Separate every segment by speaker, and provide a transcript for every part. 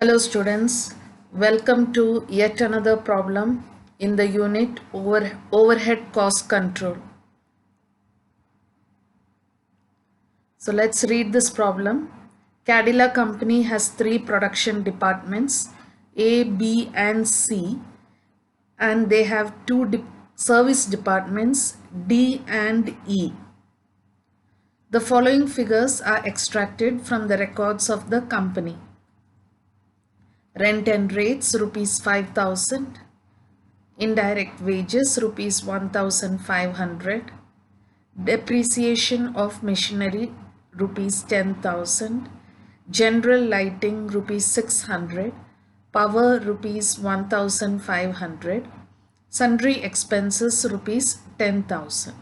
Speaker 1: Hello students, welcome to yet another problem in the unit overhead cost control. So let's read this problem. Cadilla company has three production departments A, B and C, and they have two service departments D and E. The following figures are extracted from the records of the company. Rent and rates rupees 5,000. Indirect wages rupees 1,500, depreciation of machinery rupees 10,000, general lighting rupees 600, power rupees 1,500, sundry expenses rupees 10,000.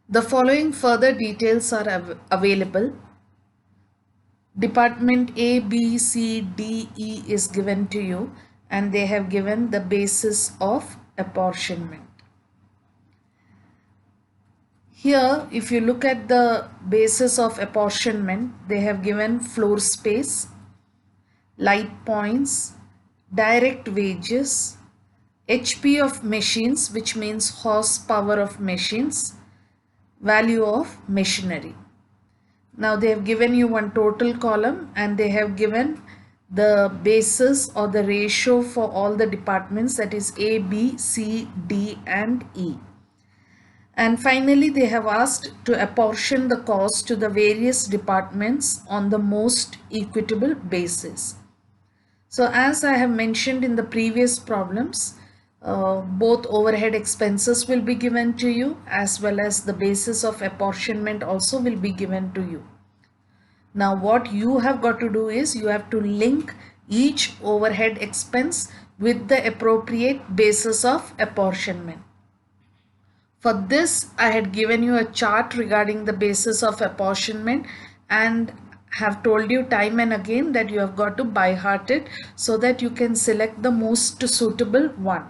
Speaker 1: The following further details are available. Department A, B, C, D, E is given to you, and they have given the basis of apportionment. Here, if you look at the basis of apportionment, they have given floor space, light points, direct wages, HP of machines, which means horsepower of machines, value of machinery. Now they have given you one total column, and they have given the basis or the ratio for all the departments, that is A, B, C, D and E. And finally they have asked to apportion the cost to the various departments on the most equitable basis. So as I have mentioned in the previous problems, both overhead expenses will be given to you, as well as the basis of apportionment also will be given to you. Now what you have got to do is you have to link each overhead expense with the appropriate basis of apportionment. For this, I had given you a chart regarding the basis of apportionment and have told you time and again that you have got to by heart it so that you can select the most suitable one.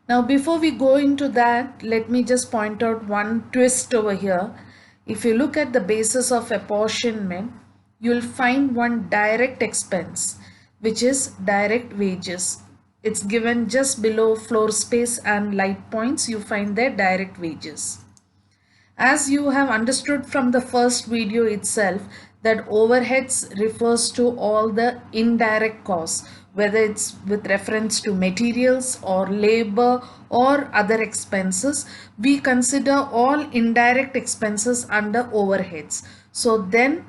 Speaker 1: Now before we go into that, let me just point out one twist over here. If you look at the basis of apportionment, you will find one direct expense, which is direct wages. It's given just below floor space and light points. You find their direct wages. As you have understood from the first video itself, that overheads refers to all the indirect costs, whether it's with reference to materials or labor or other expenses. We consider all indirect expenses under overheads. So then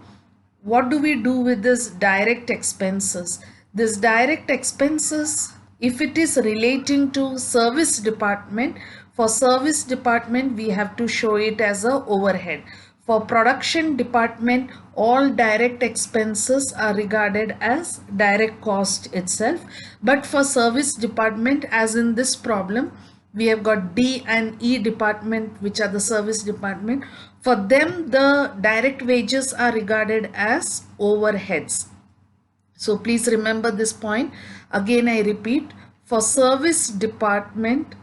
Speaker 1: what do we do with this direct expenses? This direct expenses, if it is relating to service department, for service department we have to show it as a overhead. For production department, all direct expenses are regarded as direct cost itself. But for service department, as in this problem, we have got D and E department, which are the service department. For them, the direct wages are regarded as overheads. So please remember this point. Again, I repeat, for service department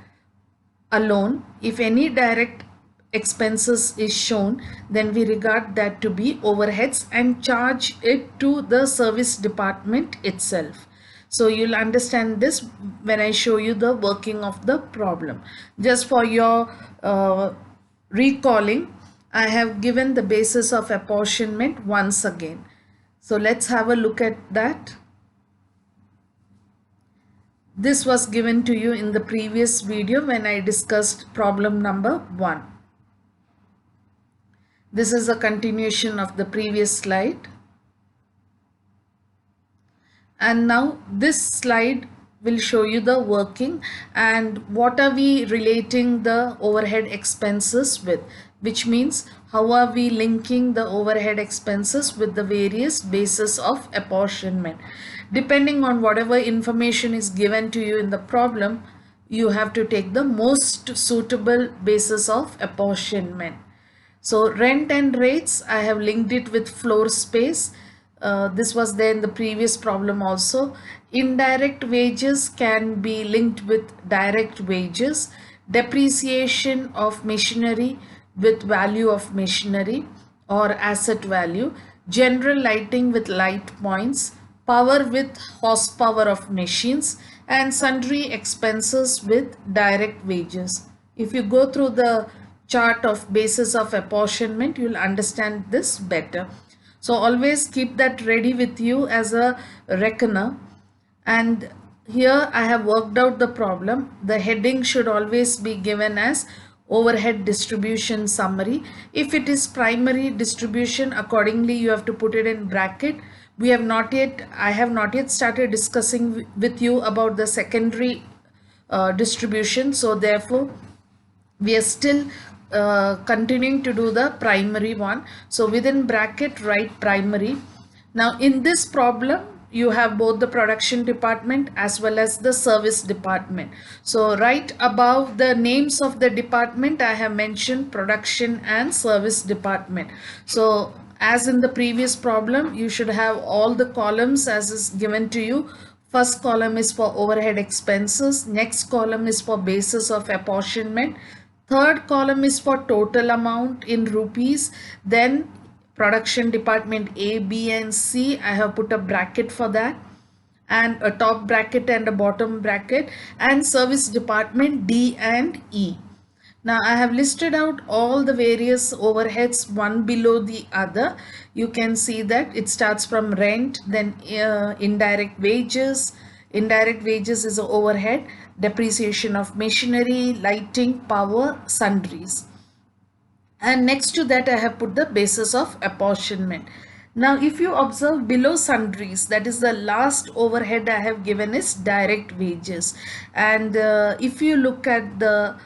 Speaker 1: alone, if any direct expenses is shown, then we regard that to be overheads and charge it to the service department itself. So you'll understand this when I show you the working of the problem. Just for your recalling, I have given the basis of apportionment once again. So let's have a look at that. This was given to you in the previous video when I discussed problem number 1. This is a continuation of the previous slide. And now this slide will show you the working and what are we relating the overhead expenses with, which means how are we linking the overhead expenses with the various bases of apportionment. Depending on whatever information is given to you in the problem, you have to take the most suitable basis of apportionment. So rent and rates, I have linked it with floor space. This was there in the previous problem also. Indirect wages can be linked with direct wages. Depreciation of machinery with value of machinery or asset value general lighting with light points, power with horsepower of machines, and sundry expenses with direct wages. If you go through the chart of basis of apportionment, you'll understand this better. So always keep that ready with you as a reckoner. And here I have worked out the problem. The heading should always be given as overhead distribution summary. If it is primary distribution, accordingly you have to put it in bracket. I have not yet started discussing with you about the secondary distribution. So therefore we are still continuing to do the primary one. So within bracket write primary. Now in this problem you have both the production department as well as the service department. So right above the names of the department I have mentioned production and service department. So as in the previous problem, you should have all the columns as is given to you. First column is for overhead expenses. Next column is for basis of apportionment. Third column is for total amount in rupees. Then production department A, B and C. I have put a bracket for that, and a top bracket and a bottom bracket, and service department D and E. Now I have listed out all the various overheads one below the other. You can see that it starts from rent, then indirect wages. Indirect wages is an overhead, depreciation of machinery, lighting, power, sundries. And next to that I have put the basis of apportionment. Now if you observe below sundries, that is the last overhead I have given is direct wages. And if you look at the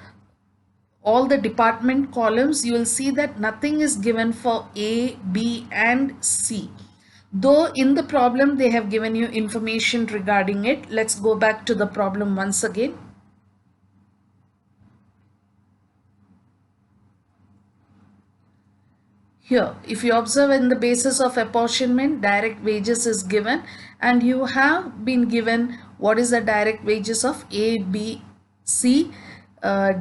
Speaker 1: all the department columns, you will see that nothing is given for A, B and C. Though in the problem they have given you information regarding it. Let's go back to the problem once again. Here, if you observe in the basis of apportionment, direct wages is given, and you have been given what is the direct wages of A, B, C,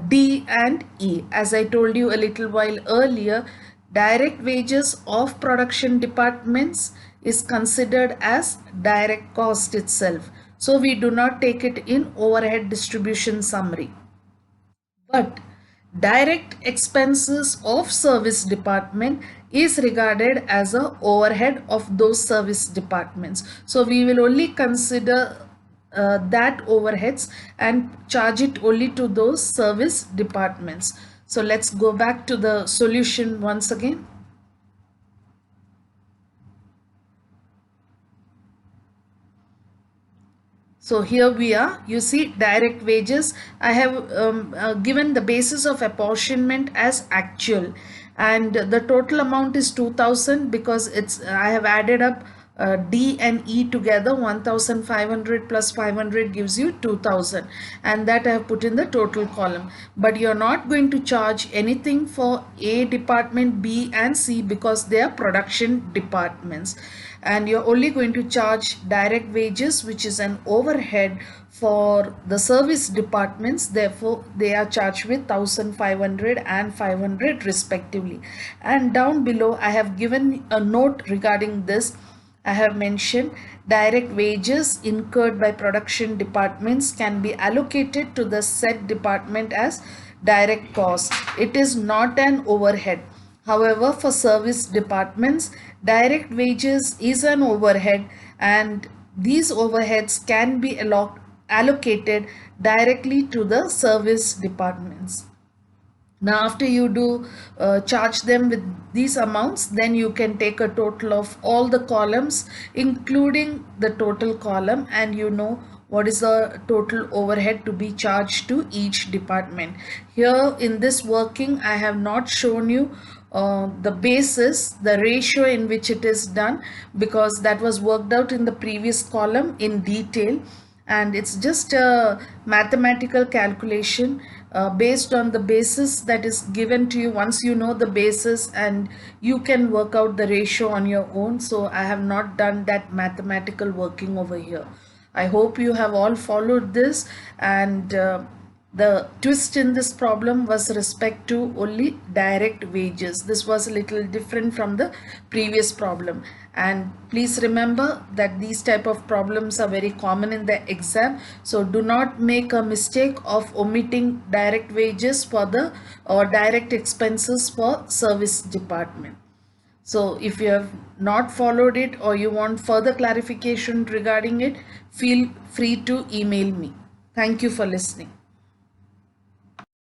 Speaker 1: D and E. As I told you a little while earlier, direct wages of production departments is considered as direct cost itself. So we do not take it in overhead distribution summary. But direct expenses of service department is regarded as a overhead of those service departments. So we will only consider that overheads and charge it only to those service departments. So let's go back to the solution once again. So here we are, you see direct wages. I have given the basis of apportionment as actual, and the total amount is 2000 because I have added up D and E together. 1500 plus 500 gives you 2000, and that I have put in the total column. But you are not going to charge anything for A department, B and C because they are production departments, and you're only going to charge direct wages, which is an overhead for the service departments. Therefore they are charged with 1500 and 500 respectively. And down below I have given a note regarding this. I have mentioned direct wages incurred by production departments can be allocated to the said department as direct cost. It is not an overhead. However, for service departments, direct wages is an overhead, and these overheads can be allocated directly to the service departments. Now after you do charge them with these amounts, then you can take a total of all the columns including the total column, and you know what is the total overhead to be charged to each department. Here in this working I have not shown you the basis, the ratio in which it is done, because that was worked out in the previous column in detail, and it's just a mathematical calculation based on the basis that is given to you. Once you know the basis, and you can work out the ratio on your own. So I have not done that mathematical working over here. I hope you have all followed this, and The twist in this problem was respect to only direct wages. This was a little different from the previous problem. And please remember that these type of problems are very common in the exam. So do not make a mistake of omitting direct wages for the or direct expenses for service department. So if you have not followed it or you want further clarification regarding it, feel free to email me. Thank you for listening.